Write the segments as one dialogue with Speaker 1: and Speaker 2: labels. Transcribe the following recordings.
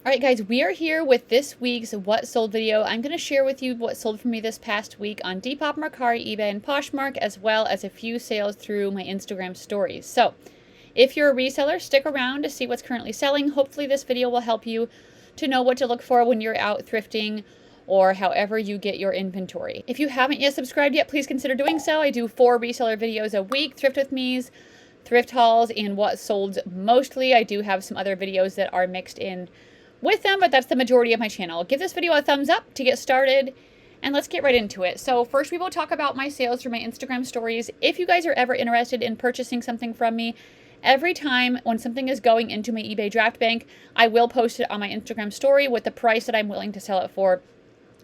Speaker 1: All right, guys, we are here with this week's What Sold video. I'm going to share with you what sold for me this past week on Depop, Mercari, eBay, and Poshmark, as well as a few sales through my Instagram stories. So if you're a reseller, stick around to see what's currently selling. Hopefully this video will help you to know what to look for when you're out thrifting or however you get your inventory. If you haven't yet subscribed yet, please consider doing so. I do 4 reseller videos a week, Thrift with Me's, thrift hauls, and what sold mostly. I do have some other videos that are mixed in with them, but that's the majority of my channel. Give this video a thumbs up to get started, and let's get right into it. So first we will talk about my sales through my Instagram stories. If you guys are ever interested in purchasing something from me, every time when something is going into my eBay draft bank, I will post it on my Instagram story with the price that I'm willing to sell it for,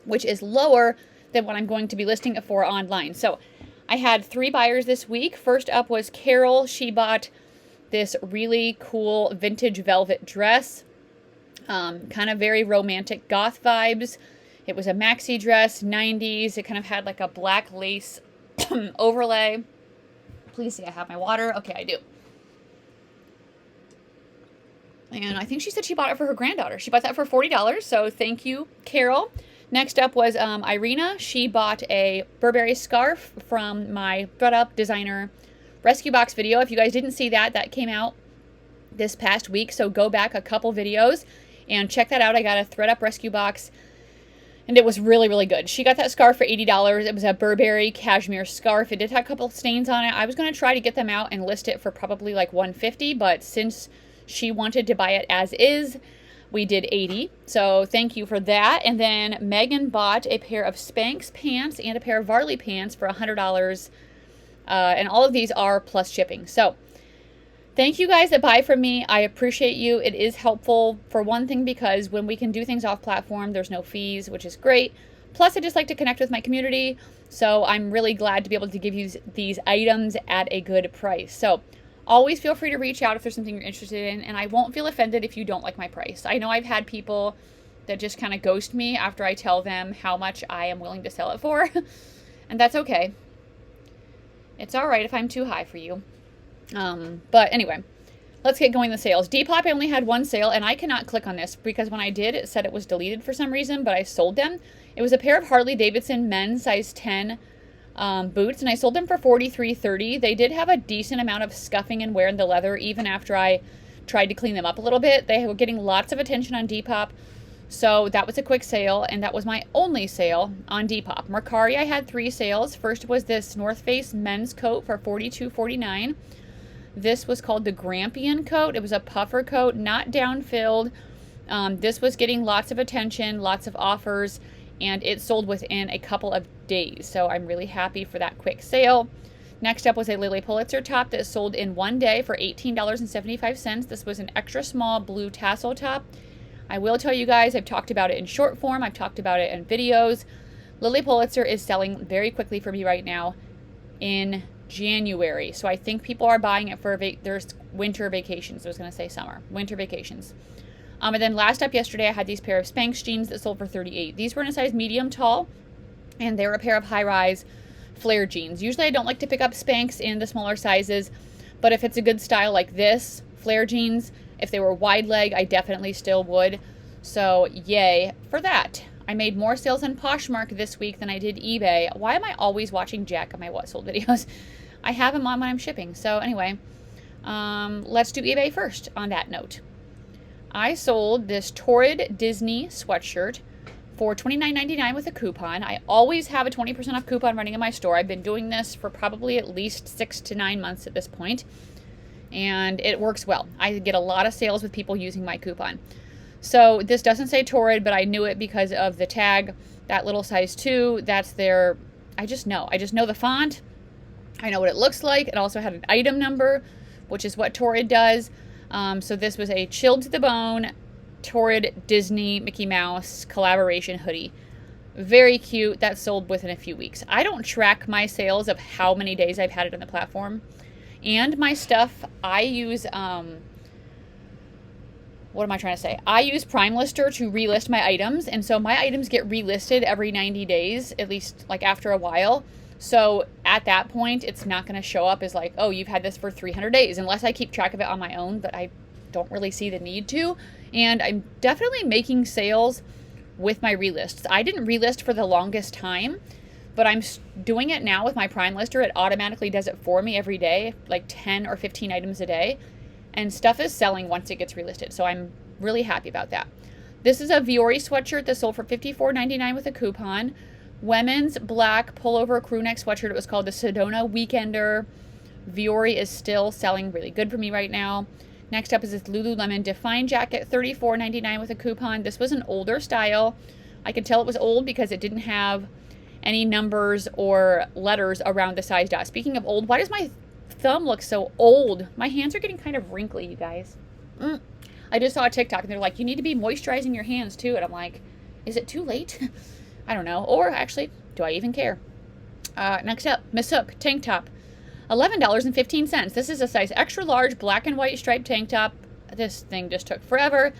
Speaker 1: which is lower than what I'm going to be listing it for online. So I had 3 buyers this week. First up was Carol. She bought this really cool vintage velvet dress. Kind of very romantic goth vibes. It was a maxi dress, 90s. It kind of had like a black lace overlay. Please see I have my water. Okay, I do. And I think she said she bought it for her granddaughter. She bought that for $40, so thank you, Carol. Next up was Irina. She bought a Burberry scarf from my ThredUp designer rescue box video. If you guys didn't see that, that came out this past week, so go back a couple videos and check that out. I got a ThredUp rescue box, and it was really, really good. She got that scarf for $80. It was a Burberry cashmere scarf. It did have a couple stains on it. I was going to try to get them out and list it for probably like $150, but since she wanted to buy it as is, we did $80. So thank you for that. And then Megan bought a pair of Spanx pants and a pair of Varley pants for $100. And all of these are plus shipping. So thank you guys that buy from me. I appreciate you. It is helpful for one thing because when we can do things off platform, there's no fees, which is great. Plus, I just like to connect with my community. So I'm really glad to be able to give you these items at a good price. So always feel free to reach out if there's something you're interested in, and I won't feel offended if you don't like my price. I know I've had people that just kind of ghost me after I tell them how much I am willing to sell it for, and that's okay. It's all right if I'm too high for you. But anyway, let's get going with sales. Depop, I only had 1 sale, and I cannot click on this because when I did, it said it was deleted for some reason, but I sold them. It was a pair of Harley Davidson men's size 10 boots, and I sold them for $43.30. They did have a decent amount of scuffing and wear in the leather even after I tried to clean them up a little bit. They were getting lots of attention on Depop, so that was a quick sale, and that was my only sale on Depop. Mercari, I had 3 sales. First was this North Face men's coat for $42.49. This was called the Grampian coat. It was a puffer coat, not down-filled. This was getting lots of attention, lots of offers, and it sold within a couple of days. So I'm really happy for that quick sale. Next up was a Lily Pulitzer top that sold in 1 day for $18.75. This was an extra small blue tassel top. I will tell you guys, I've talked about it in short form. I've talked about it in videos. Lily Pulitzer is selling very quickly for me right now in January. So I think people are buying it for there's winter vacations. I was going to say summer. Winter vacations. And then last up yesterday, I had these pair of Spanx jeans that sold for $38. These were in a size medium tall, and they were a pair of high-rise flare jeans. Usually I don't like to pick up Spanx in the smaller sizes, but if it's a good style like this, flare jeans, if they were wide leg, I definitely still would. So yay for that. I made more sales on Poshmark this week than I did eBay. Why am I always watching Jack on my What Sold videos? I have him on when I'm shipping. So anyway, let's do eBay first on that note. I sold this Torrid Disney sweatshirt for $29.99 with a coupon. I always have a 20% off coupon running in my store. I've been doing this for probably at least 6 to 9 months at this point, and it works well. I get a lot of sales with people using my coupon. So this doesn't say Torrid, but I knew it because of the tag, that little size 2. That's their, I just know the font. I know what it looks like. It also had an item number, which is what Torrid does. So this was a chilled to the bone Torrid Disney Mickey Mouse collaboration hoodie. Very cute. That sold within a few weeks. I don't track my sales of how many days I've had it on the platform. And my stuff, I use, what am I trying to say? I use PrimeLister to relist my items. And so my items get relisted every 90 days, at least like after a while. So at that point, it's not going to show up as like, oh, you've had this for 300 days, unless I keep track of it on my own, but I don't really see the need to. And I'm definitely making sales with my relists. I didn't relist for the longest time, but I'm doing it now with my PrimeLister. It automatically does it for me every day, like 10 or 15 items a day. And stuff is selling once it gets relisted. So I'm really happy about that. This is a Viore sweatshirt that sold for $54.99 with a coupon. Women's black pullover crew neck sweatshirt. It was called the Sedona Weekender. Viore is still selling really good for me right now. Next up is this Lululemon Define jacket, $34.99 with a coupon. This was an older style. I could tell it was old because it didn't have any numbers or letters around the size dot. Speaking of old, why does my thumb look so old? My hands are getting kind of wrinkly, you guys. I just saw a TikTok and they're like, you need to be moisturizing your hands too. And I'm like, is it too late? I don't know. Or actually, do I even care? Next up, Miss Hook tank top, $11.15. This is a size extra large black and white striped tank top. This thing just took forever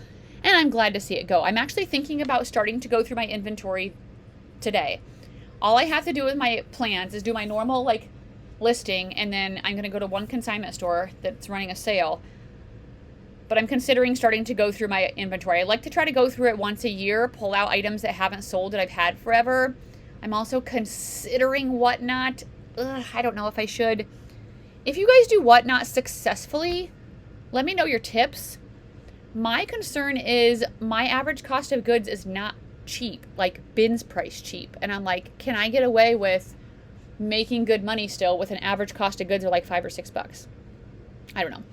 Speaker 1: and I'm glad to see it go. I'm actually thinking about starting to go through my inventory today. All I have to do with my plans is do my normal like listing, and then I'm going to go to one consignment store that's running a sale. But I'm considering starting to go through my inventory. I like to try to go through it once a year, pull out items that haven't sold that I've had forever. I'm also considering Whatnot. I don't know if I should. If you guys do Whatnot successfully, let me know your tips. My concern is my average cost of goods is not cheap, like bins price cheap. And I'm like, can I get away with making good money still with an average cost of goods of like $5 or $6? I don't know.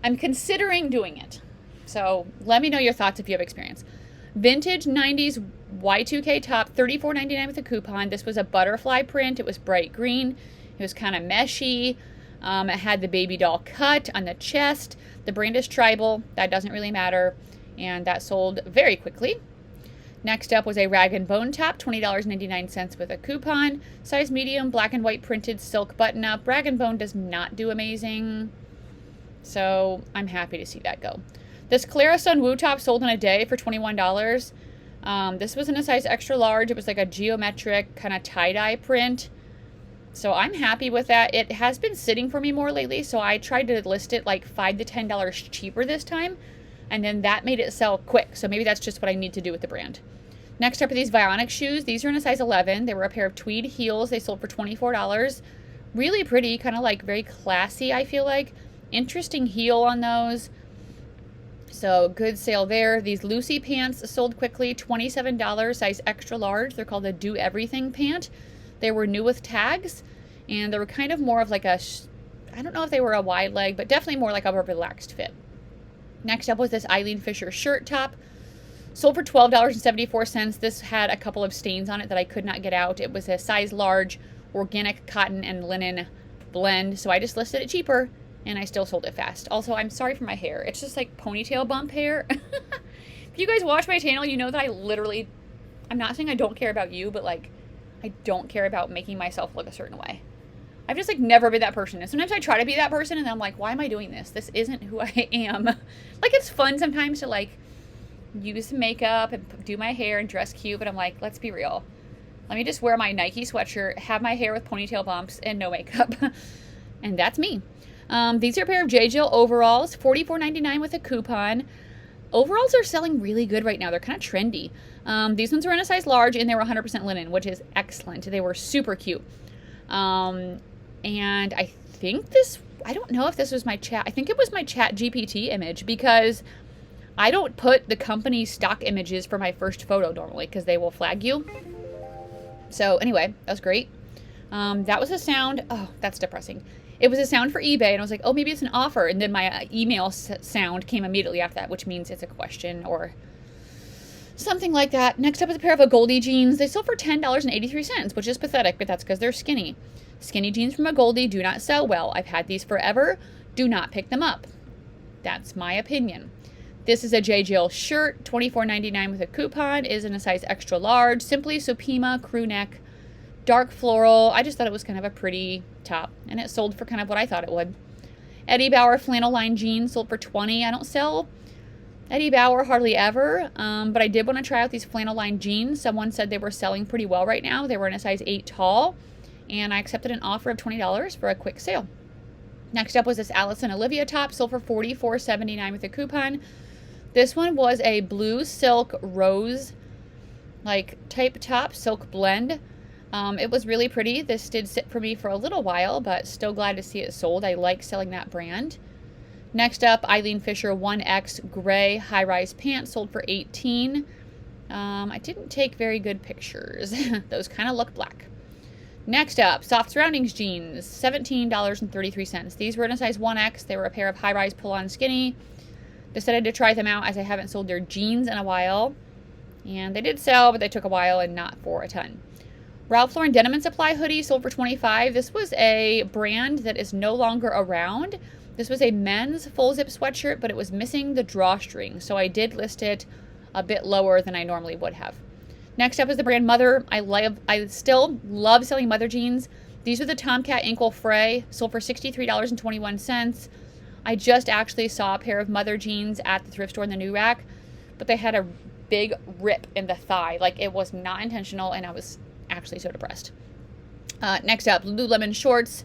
Speaker 1: I'm considering doing it. So let me know your thoughts if you have experience. Vintage 90s Y2K top, $34.99 with a coupon. This was a butterfly print. It was bright green. It was kind of meshy. It had the baby doll cut on the chest. The brand is Tribal. That doesn't really matter. And that sold very quickly. Next up was a rag and bone top, $20.99 with a coupon. Size medium, black and white printed silk button up. Rag and bone does not do amazing, so I'm happy to see that go. This Clara Sun Woo top sold in a day for $21. This was in a size extra large. It was like a geometric kind of tie-dye print. So I'm happy with that. It has been sitting for me more lately, so I tried to list it like $5 to $10 cheaper this time, and then that made it sell quick. So maybe that's just what I need to do with the brand. Next up are these Vionic shoes. These are in a size 11. They were a pair of tweed heels. They sold for $24. Really pretty, kind of like very classy, I feel like. Interesting heel on those. So good sale there. These Lucy pants sold quickly, $27, size extra large. They're called a Do Everything pant. They were new with tags, and they were kind of more of like a, I don't know if they were a wide leg, but definitely more like a relaxed fit. Next up was this Eileen Fisher shirt top. Sold for $12.74. This had a couple of stains on it that I could not get out. It was a size large organic cotton and linen blend, so I just listed it cheaper, and I still sold it fast. Also, I'm sorry for my hair. It's just like ponytail bump hair. If you guys watch my channel, you know that I'm not saying I don't care about you, but like, I don't care about making myself look a certain way. I've just like never been that person. And sometimes I try to be that person and then I'm like, why am I doing this? This isn't who I am. Like, it's fun sometimes to like use some makeup and do my hair and dress cute, but I'm like, let's be real. Let me just wear my Nike sweatshirt, have my hair with ponytail bumps and no makeup. And that's me. These are a pair of J. Jill overalls, $44.99 with a coupon. Overalls are selling really good right now. They're kind of trendy. These ones were in a size large and they were 100% linen, which is excellent. They were super cute. And I think I don't know if this was my chat. I think it was my Chat GPT image, because I don't put the company stock images for my first photo normally because they will flag you. So anyway, that was great. That was a sound. Oh, that's depressing. It was a sound for eBay, and I was like, oh, maybe it's an offer. And then my email sound came immediately after that, which means it's a question or something like that. Next up is a pair of Goldie jeans. They sold for $10.83, which is pathetic, but that's because they're skinny. Skinny jeans from a Goldie do not sell well. I've had these forever. Do not pick them up. That's my opinion. This is a J. Jill shirt, $24.99 with a coupon. Is in a size extra large. Simply Supima crew neck, dark floral. I just thought it was kind of a pretty top, and it sold for kind of what I thought it would. Eddie Bauer flannel line jeans sold for $20. I don't sell Eddie Bauer hardly ever, but I did want to try out these flannel line jeans. Someone said they were selling pretty well right now. They were in a size 8 tall, and I accepted an offer of $20 for a quick sale. Next up was this Alice and Olivia top, sold for $44.79 with a coupon. This one was a blue silk rose like type top, silk blend. It was really pretty. This did sit for me for a little while, but still glad to see it sold. I like selling that brand. Next up, Eileen Fisher 1X gray high-rise pants, sold for $18. I didn't take very good pictures. Those kind of look black. Next up, Soft Surroundings jeans, $17.33. These were in a size 1X. They were a pair of high-rise pull-on skinny. Decided to try them out as I haven't sold their jeans in a while. And they did sell, but they took a while and not for a ton. Ralph Lauren Denim & Supply hoodie sold for $25. This was a brand that is no longer around. This was a men's full zip sweatshirt, but it was missing the drawstring. So I did list it a bit lower than I normally would have. Next up is the brand Mother. I still love selling Mother jeans. These are the Tomcat ankle fray, sold for $63.21. I just actually saw a pair of Mother jeans at the thrift store in the New Rack, but they had a big rip in the thigh. Like, it was not intentional, and I was actually so depressed. Next up, Lululemon shorts,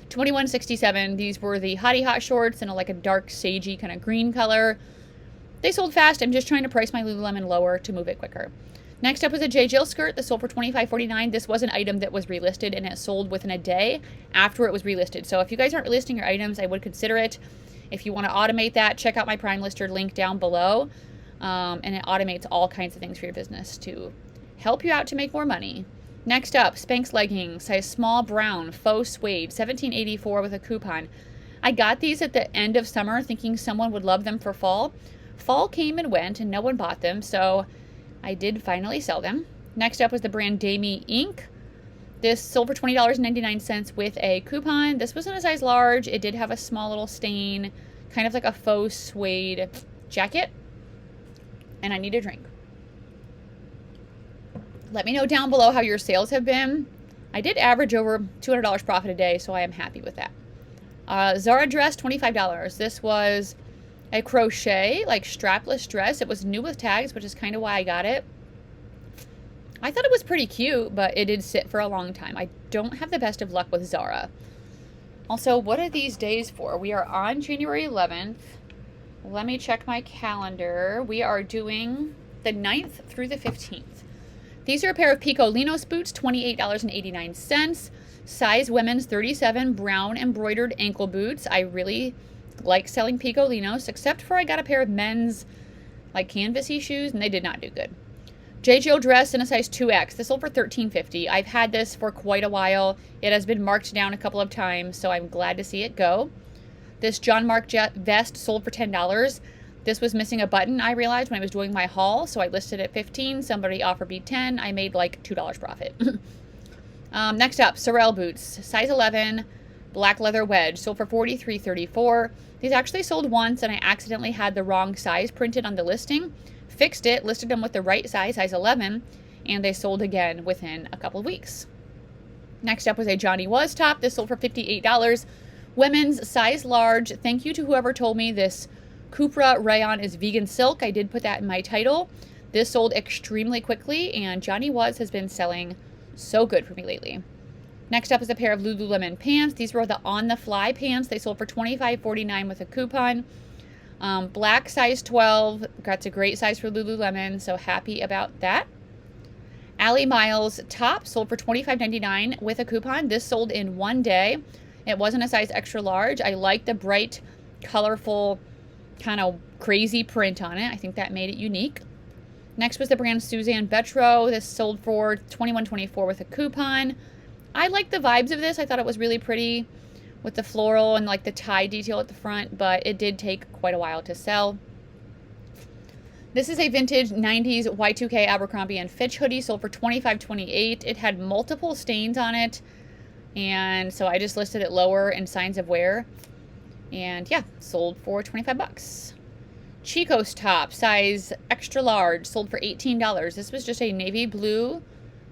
Speaker 1: $21.67. These were the Hottie Hot shorts in like a dark sagey kind of green color. They sold fast. I'm just trying to price my Lululemon lower to move it quicker. Next up was a J. Jill skirt that sold for $25.49. This was an item that was relisted, and it sold within a day after it was relisted. So if you guys aren't relisting your items, I would consider it. If you want to automate that, check out my PrimeLister link down below. And it automates all kinds of things for your business to help you out to make more money. Next up, Spanx leggings, size small brown, faux suede, $17.84 with a coupon. I got these at the end of summer thinking someone would love them for fall. Fall came and went and no one bought them, so I did finally sell them. Next up was the brand Dami Inc. This sold for $20.99 with a coupon. This was in a size large. It did have a small little stain, kind of like a faux suede jacket. And I need a drink. Let me know down below how your sales have been. I did average over $200 profit a day, so I am happy with that. Zara dress, $25. This was a crochet, like strapless dress. It was new with tags, which is kind of why I got it. I thought it was pretty cute, but it did sit for a long time. I don't have the best of luck with Zara. Also, what are these days for? We are on January 11th. Let me check my calendar. We are doing the 9th through the 15th. These are a pair of Pico Linos boots, $28.89. Size women's 37, brown embroidered ankle boots. I really like selling Pico Linos, except for I got a pair of men's like canvasy shoes, and they did not do good. J. Jill dress in a size 2X. This sold for $13.50. I've had this for quite a while. It has been marked down a couple of times, so I'm glad to see it go. This John Mark vest sold for $10. This was missing a button, I realized, when I was doing my haul, so I listed it at $15. Somebody offered me $10. I made like $2 profit. Next up, Sorel boots, size 11, black leather wedge, sold for $43.34. These actually sold once, and I accidentally had the wrong size printed on the listing. Fixed it, listed them with the right size, size 11, and they sold again within a couple of weeks. Next up was a Johnny Was top. This sold for $58. Women's size large. Thank you to whoever told me this Cupra rayon is vegan silk. I did put that in my title. This sold extremely quickly, and Johnny Was has been selling so good for me lately. Next up is a pair of Lululemon pants. These were the On the Fly pants. They sold for $25.49 with a coupon. Black size 12. That's a great size for Lululemon, so happy about that. Allie Miles top sold for $25.99 with a coupon. This sold in one day. It wasn't a size extra large. I like the bright, colorful, kind of crazy print on it. I think that made it unique. Next was the brand Suzanne Betro. This sold for $21.24 with a coupon. I like the vibes of this. I thought it was really pretty with the floral and like the tie detail at the front, but it did take quite a while to sell. This is a vintage 90s Y2K Abercrombie & Fitch hoodie, sold for $25.28. It had multiple stains on it, and so I just listed it lower in signs of wear. And yeah, sold for 25 bucks. Chico's top, size extra large, sold for $18. This was just a navy blue,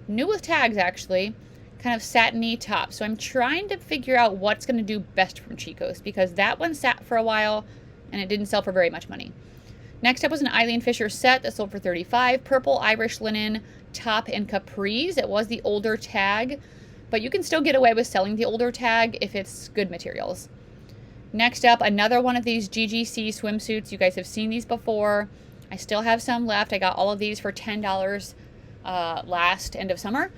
Speaker 1: new with tags actually, kind of satiny top. So I'm trying to figure out what's going to do best from Chico's, because that one sat for a while and it didn't sell for very much money. Next up was an Eileen Fisher set that sold for $35. Purple Irish linen top and capris. It was the older tag, but you can still get away with selling the older tag if it's good materials. Next up, another one of these GGC swimsuits. You guys have seen these before. I still have some left. I got all of these for $10 last end of summer.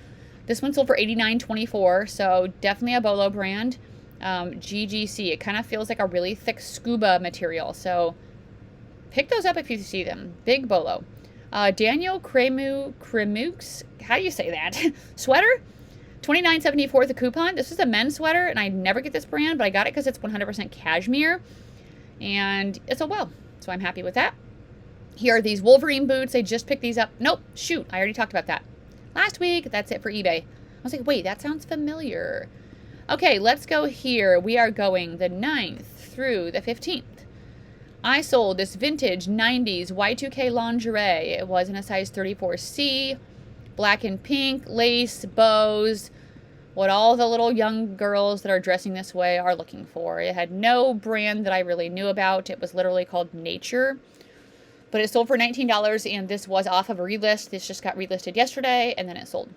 Speaker 1: This one sold for $89.24, so definitely a Bolo brand. GGC, it kind of feels like a really thick scuba material, so pick those up if you see them. Big Bolo. Daniel Kremuk's, how do you say that? Sweater? $29.74 the coupon. This is a men's sweater, and I never get this brand, but I got it because it's 100% cashmere, and it's a well, so I'm happy with that. Here are these Wolverine boots. I just picked these up. Nope, shoot, I already talked about that last week. That's it for eBay. I was like, wait, that sounds familiar. Okay, let's go here. We are going the 9th through the 15th. I sold this vintage 90s Y2K lingerie. It was in a size 34C, black and pink, lace, bows, what all the little young girls that are dressing this way are looking for. It had no brand that I really knew about. It was literally called Nature. But it sold for $19, and this was off of a relist. This just got relisted yesterday, and then it sold.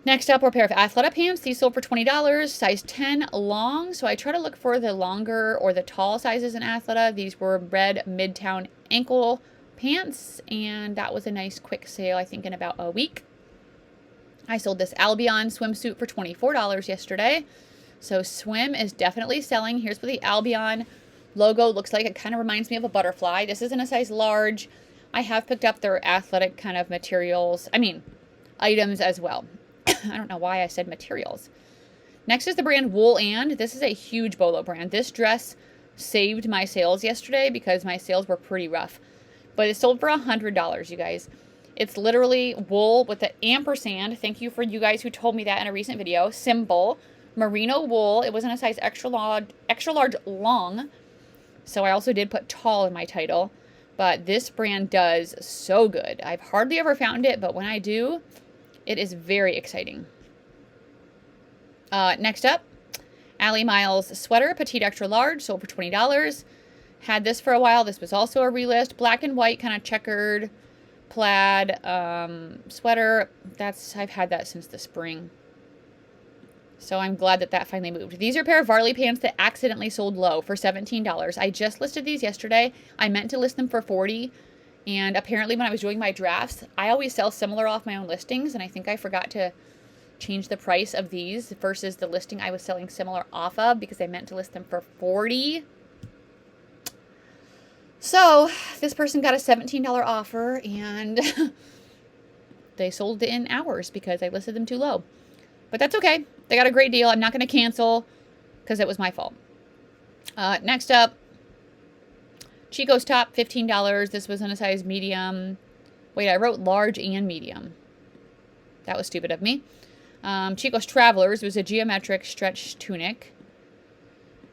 Speaker 1: Next up are a pair of Athleta pants. These sold for $20, size 10 long. So I try to look for the longer or the tall sizes in Athleta. These were red Midtown ankle pants, and that was a nice quick sale, I think, in about a week. I sold this Albion swimsuit for $24 yesterday. So swim is definitely selling. Here's what the Albion logo looks like. It kind of reminds me of a butterfly. This is in a size large. I have picked up their athletic kind of materials, items as well. I don't know why I said materials. Next is the brand Wool and. This is a huge Bolo brand. This dress saved my sales yesterday because my sales were pretty rough. But it sold for $100, you guys. It's literally wool with the ampersand. Thank you for you guys who told me that in a recent video. Symbol. Merino wool. It was in a size extra large long. So I also did put tall in my title. But this brand does so good. I've hardly ever found it, but when I do, it is very exciting. Next up, Allie Miles sweater, petite extra large, sold for $20. Had this for a while. This was also a relist. Black and white, kind of checkered plaid sweater. I've had that since the spring. So I'm glad that that finally moved. These are a pair of Varley pants that accidentally sold low for $17. I just listed these yesterday. I meant to list them for $40. And apparently when I was doing my drafts, I always sell similar off my own listings. And I think I forgot to change the price of these versus the listing I was selling similar off of because I meant to list them for $40. So this person got a $17 offer and they sold it in hours because I listed them too low. But that's okay. They got a great deal. I'm not going to cancel because it was my fault. Next up, Chico's top, $15. This was in a size medium. Wait, I wrote large and medium. That was stupid of me. Chico's Travelers was a geometric stretch tunic.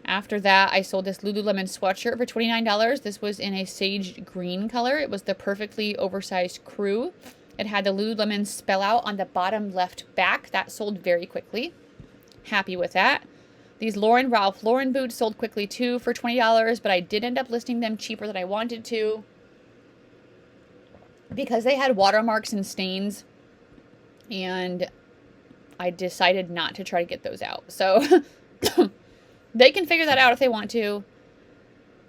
Speaker 1: After that, I sold this Lululemon sweatshirt for $29. This was in a sage green color. It was the perfectly oversized crew. It had the Lululemon spell out on the bottom left back. That sold very quickly. Happy with that. These Ralph Lauren boots sold quickly too for $20, but I did end up listing them cheaper than I wanted to because they had watermarks and stains, and I decided not to try to get those out. So they can figure that out if they want to.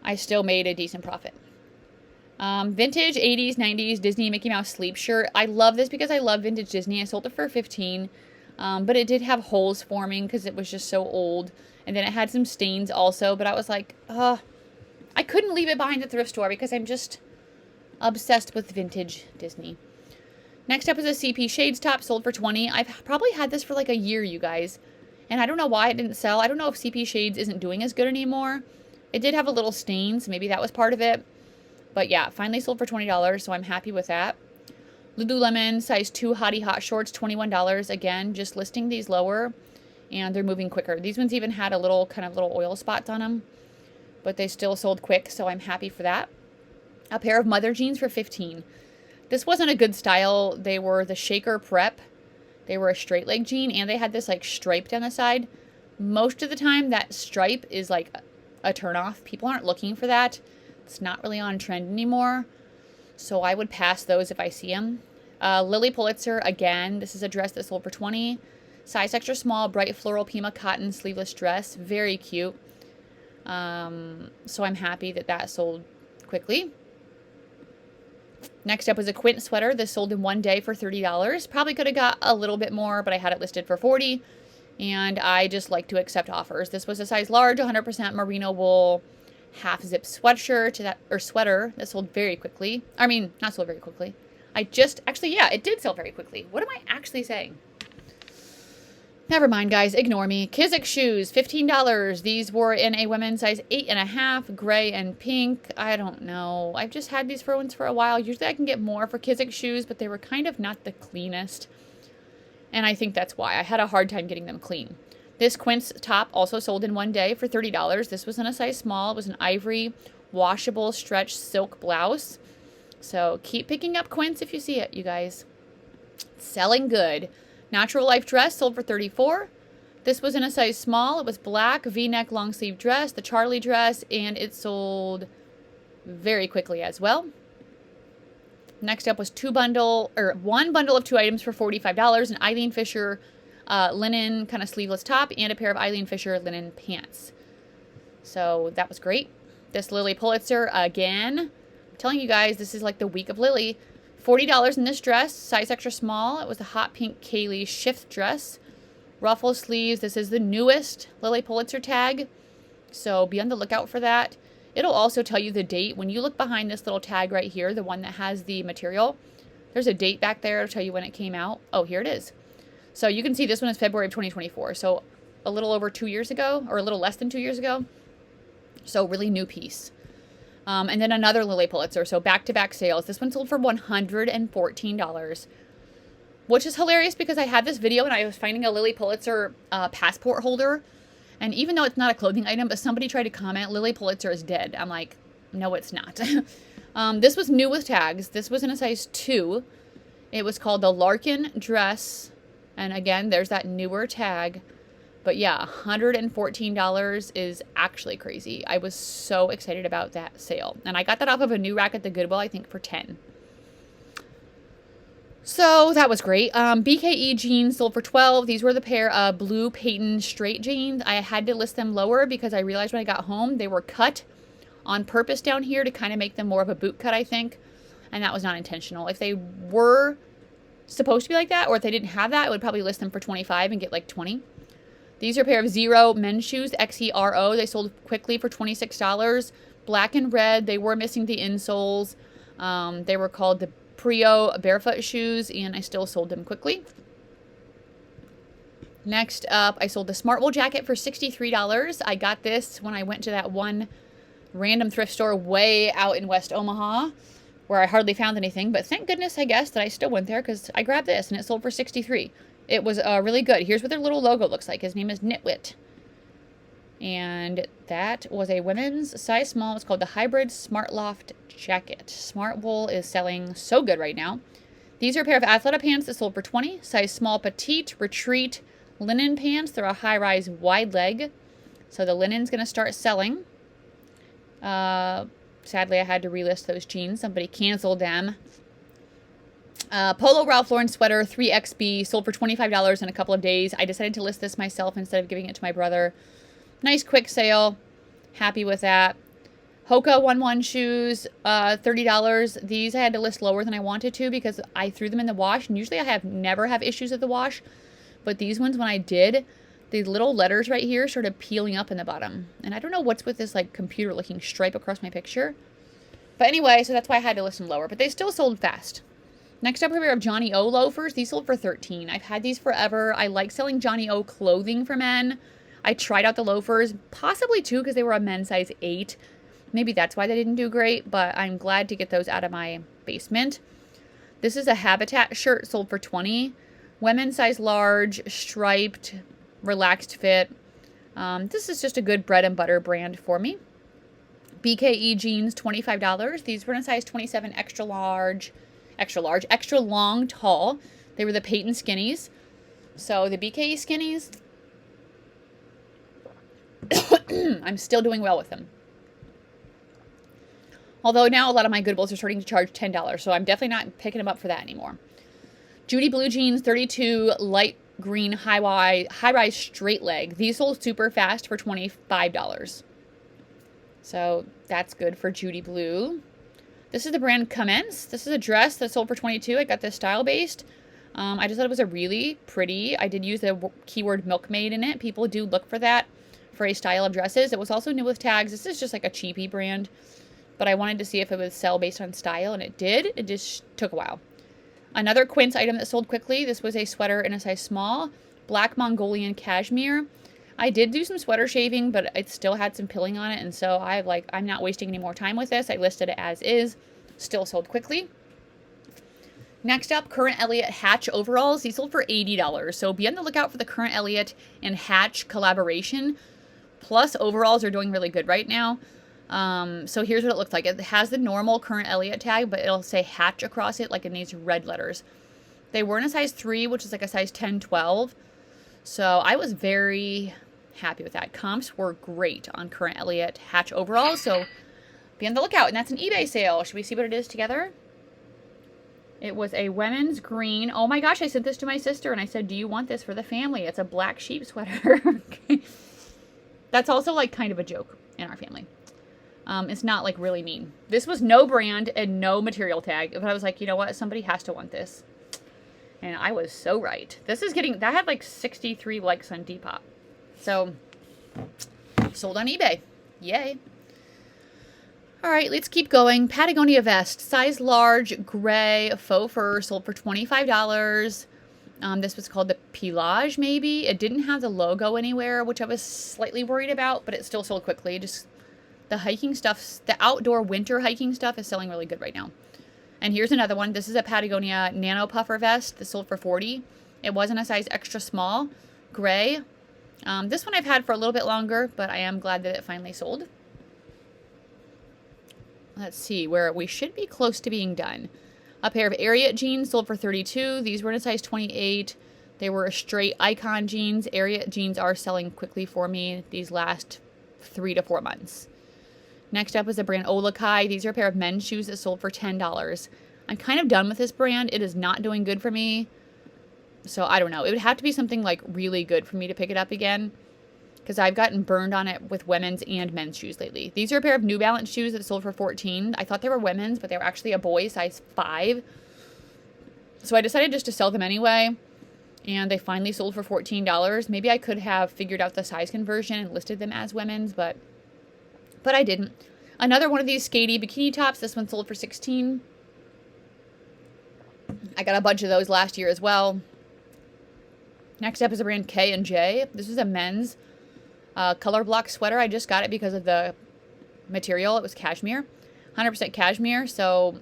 Speaker 1: I still made a decent profit. Vintage 80s, 90s Disney Mickey Mouse sleep shirt. I love this because I love vintage Disney. I sold it for $15. But it did have holes forming because it was just so old. And then it had some stains also. But I was like, I couldn't leave it behind the thrift store because I'm just obsessed with vintage Disney. Next up is a CP Shades top, sold for $20. I've probably had this for like a year, you guys. And I don't know why it didn't sell. I don't know if CP Shades isn't doing as good anymore. It did have a little stain, so maybe that was part of it. But yeah, finally sold for $20, so I'm happy with that. Lululemon size 2 Hottie Hot shorts, $21. Again, just listing these lower, and they're moving quicker. These ones even had a little oil spots on them, but they still sold quick, so I'm happy for that. A pair of mother jeans for $15. This wasn't a good style. They were the Shaker Prep. They were a straight leg jean, and they had this like stripe down the side. Most of the time, that stripe is like a turnoff. People aren't looking for that. It's not really on trend anymore. So I would pass those if I see them. Lily Pulitzer, again, this is a dress that sold for $20. Size extra small, bright floral Pima cotton sleeveless dress. Very cute. So I'm happy that that sold quickly. Next up was a Quint sweater. This sold in one day for $30. Probably could have got a little bit more, but I had it listed for $40. And I just like to accept offers. This was a size large, 100% merino wool, half zip sweatshirt or sweater that sold very quickly. I mean, not sold very quickly. Yeah, it did sell very quickly. What am I actually saying? Never mind, guys. Ignore me. Kizik shoes, $15. These were in a women's size 8.5, gray and pink. I don't know. I've just had these for a while. Usually I can get more for Kizik shoes, but they were kind of not the cleanest. And I think that's why. I had a hard time getting them clean. This Quince top also sold in one day for $30. This was in a size small. It was an ivory washable stretch silk blouse. So keep picking up Quince if you see it, you guys. Selling good. Natural Life dress sold for $34. This was in a size small. It was black, v-neck, long sleeve dress, the Charlie dress, and it sold very quickly as well. Next up was one bundle of 2 items for $45, an Eileen Fisher linen kind of sleeveless top and a pair of Eileen Fisher linen pants. So that was great. This Lily Pulitzer, again, I'm telling you guys, this is like the week of Lily. $40 in this dress, size extra small. It was a hot pink Kaylee shift dress. Ruffle sleeves. This is the newest Lily Pulitzer tag, so be on the lookout for that. It'll also tell you the date. When you look behind this little tag right here, the one that has the material, there's a date back there to tell you when it came out. Oh, here it is. So you can see this one is February of 2024. So a little over 2 years ago, or a little less than 2 years ago. So really new piece. And then another Lily Pulitzer. So back-to-back sales. This one sold for $114, which is hilarious because I had this video and I was finding a Lily Pulitzer passport holder. And even though it's not a clothing item, but somebody tried to comment, Lily Pulitzer is dead. I'm like, no, it's not. This was new with tags. This was in a size 2. It was called the Larkin dress. And again, there's that newer tag. But yeah, $114 is actually crazy. I was so excited about that sale. And I got that off of a new rack at the Goodwill, I think, for $10. So that was great. BKE jeans sold for $12. These were the pair of blue Peyton straight jeans. I had to list them lower because I realized when I got home they were cut on purpose down here to kind of make them more of a boot cut, I think. And that was not intentional. If they were supposed to be like that, or if they didn't have that, I would probably list them for $25 and get like 20. These are a pair of Zero men's shoes, XERO. They sold quickly for $26. Black and red. They were missing the insoles. They were called the Prio barefoot shoes, and I still sold them quickly. Next up, I sold the Smartwool jacket for $63. I got this when I went to that one random thrift store way out in West Omaha where I hardly found anything, but thank goodness, I guess, that I still went there because I grabbed this and it sold for $63. It was really good. Here's what their little logo looks like. His name is Nitwit. And that was a women's size small. It's called the Hybrid Smart Loft Jacket. Smartwool is selling so good right now. These are a pair of Athleta pants that sold for $20. Size small petite retreat linen pants. They're a high-rise wide leg. So the linen's going to start selling. Sadly, I had to relist those jeans. Somebody canceled them. Polo Ralph Lauren sweater 3XB sold for $25 in a couple of days. I decided to list this myself instead of giving it to my brother. Nice quick sale. Happy with that. Hoka 1-1 shoes, $30. These I had to list lower than I wanted to because I threw them in the wash. And usually I never have issues with the wash. But these ones, when I did, the little letters right here started peeling up in the bottom. And I don't know what's with this like computer looking stripe across my picture. But anyway, so that's why I had to list them lower. But they still sold fast. Next up, a pair of Johnny O loafers. These sold for $13. I've had these forever. I like selling Johnny O clothing for men. I tried out the loafers, possibly too, because they were a men's size 8. Maybe that's why they didn't do great, but I'm glad to get those out of my basement. This is a Habitat shirt sold for $20. Women's size large, striped, relaxed fit. This is just a good bread and butter brand for me. BKE jeans, $25. These were in a size 27 extra long, tall. They were the Peyton skinnies. So the BKE skinnies, I'm still doing well with them. Although now a lot of my Goodwills are starting to charge $10, so I'm definitely not picking them up for that anymore. Judy blue jeans, 32 light green high-rise straight leg. These sold super fast for $25. So that's good for Judy blue. This is the brand Commence. This is a dress that sold for $22. I got this style based. I just thought it was a really pretty. I did use the keyword milkmaid in it. People do look for that for a style of dresses. It was also new with tags. This is just like a cheapy brand, but I wanted to see if it would sell based on style, and it did. It just took a while. Another Quince item that sold quickly. This was a sweater in a size small, black Mongolian cashmere. I did do some sweater shaving, but it still had some pilling on it, and so I'm not wasting any more time with this. I listed it as is. Still sold quickly. Next up, Current Elliott Hatch overalls. These sold for $80. So be on the lookout for the Current Elliott and Hatch collaboration. Plus, overalls are doing really good right now. So here's what it looks like. It has the normal Current Elliott tag, but it'll say Hatch across it, like in these red letters. They were in a size 3, which is like a size 10, 12. So I was very happy with that. Comps were great on Current Elliott Hatch overalls. So be on the lookout. And that's an eBay sale. Should we see what it is together? It was a women's green. Oh my gosh, I sent this to my sister and I said, do you want this for the family? It's a black sheep sweater. Okay. That's also like kind of a joke in our family. It's not like really mean. This was no brand and no material tag. But I was like, you know what? Somebody has to want this. And I was so right. This is getting, that had like 63 likes on Depop. So, sold on eBay. Yay. All right, let's keep going. Patagonia vest, size large, gray, faux fur, sold for $25. This was called the Pelage, maybe. It didn't have the logo anywhere, which I was slightly worried about, but it still sold quickly. Just the hiking stuff, the outdoor winter hiking stuff is selling really good right now. And here's another one. This is a Patagonia Nano Puffer vest. This sold for $40. It wasn't a size extra small, gray. This one I've had for a little bit longer, but I am glad that it finally sold. Let's see, where we should be close to being done. A pair of Ariat jeans sold for $32. These were in a size 28. They were a straight icon jeans. Ariat jeans are selling quickly for me these last 3 to 4 months. Next up is the brand Olakai. These are a pair of men's shoes that sold for $10. I'm kind of done with this brand. It is not doing good for me. So I don't know. It would have to be something like really good for me to pick it up again, because I've gotten burned on it with women's and men's shoes lately. These are a pair of New Balance shoes that sold for $14. I thought they were women's, but they were actually a boy, size 5. So I decided just to sell them anyway, and they finally sold for $14. Maybe I could have figured out the size conversion and listed them as women's, but I didn't. Another one of these skatey bikini tops. This one sold for $16. I got a bunch of those last year as well. Next up is the brand K&J. This is a men's color block sweater. I just got it because of the material. It was cashmere, 100% cashmere. So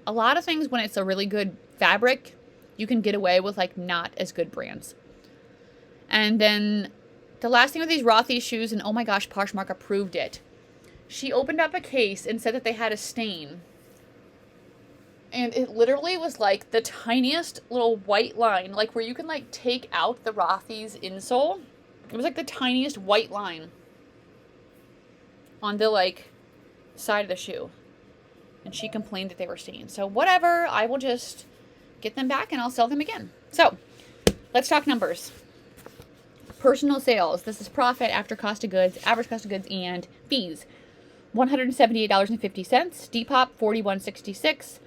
Speaker 1: a lot of things, when it's a really good fabric, you can get away with like not as good brands. And then the last thing with these Rothy's shoes, and oh my gosh, Poshmark approved it. She opened up a case and said that they had a stain. And it literally was like the tiniest little white line, like where you can like take out the Rothy's insole. It was like the tiniest white line on the like side of the shoe. And she complained that they were stained. So whatever, I will just get them back and I'll sell them again. So let's talk numbers. Personal sales. This is profit after cost of goods, average cost of goods, and fees. $178.50. Depop $41.66.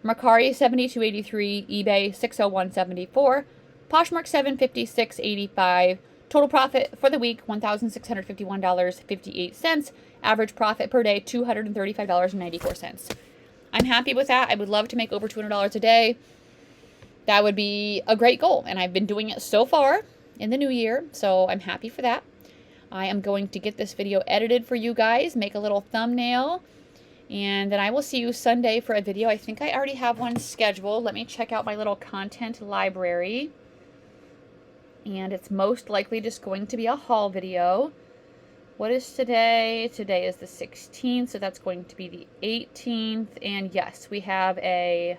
Speaker 1: Mercari $72.83. eBay $601.74. Poshmark $756.85. Total profit for the week $1,651.58. Average profit per day $235.94. I'm happy with that. I would love to make over $200 a day. That would be a great goal, and I've been doing it so far in the new year, so I'm happy for that. I am going to get this video edited for you guys, make a little thumbnail, and then I will see you Sunday for a video. I think I already have one scheduled. Let me check out my little content library. And it's most likely just going to be a haul video. What is today? Today is the 16th, so that's going to be the 18th. And yes, we have a,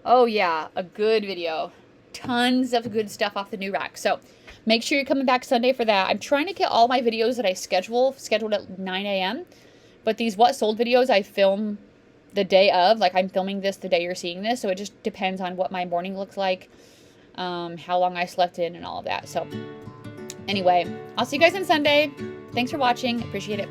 Speaker 1: oh yeah, a good video. Tons of good stuff off the new rack. So make sure you're coming back Sunday for that. I'm trying to get all my videos that I scheduled at 9 a.m. But these what sold videos I film the day of. Like I'm filming this the day you're seeing this. So it just depends on what my morning looks like. How long I slept in and all of that. So anyway, I'll see you guys on Sunday. Thanks for watching. Appreciate it.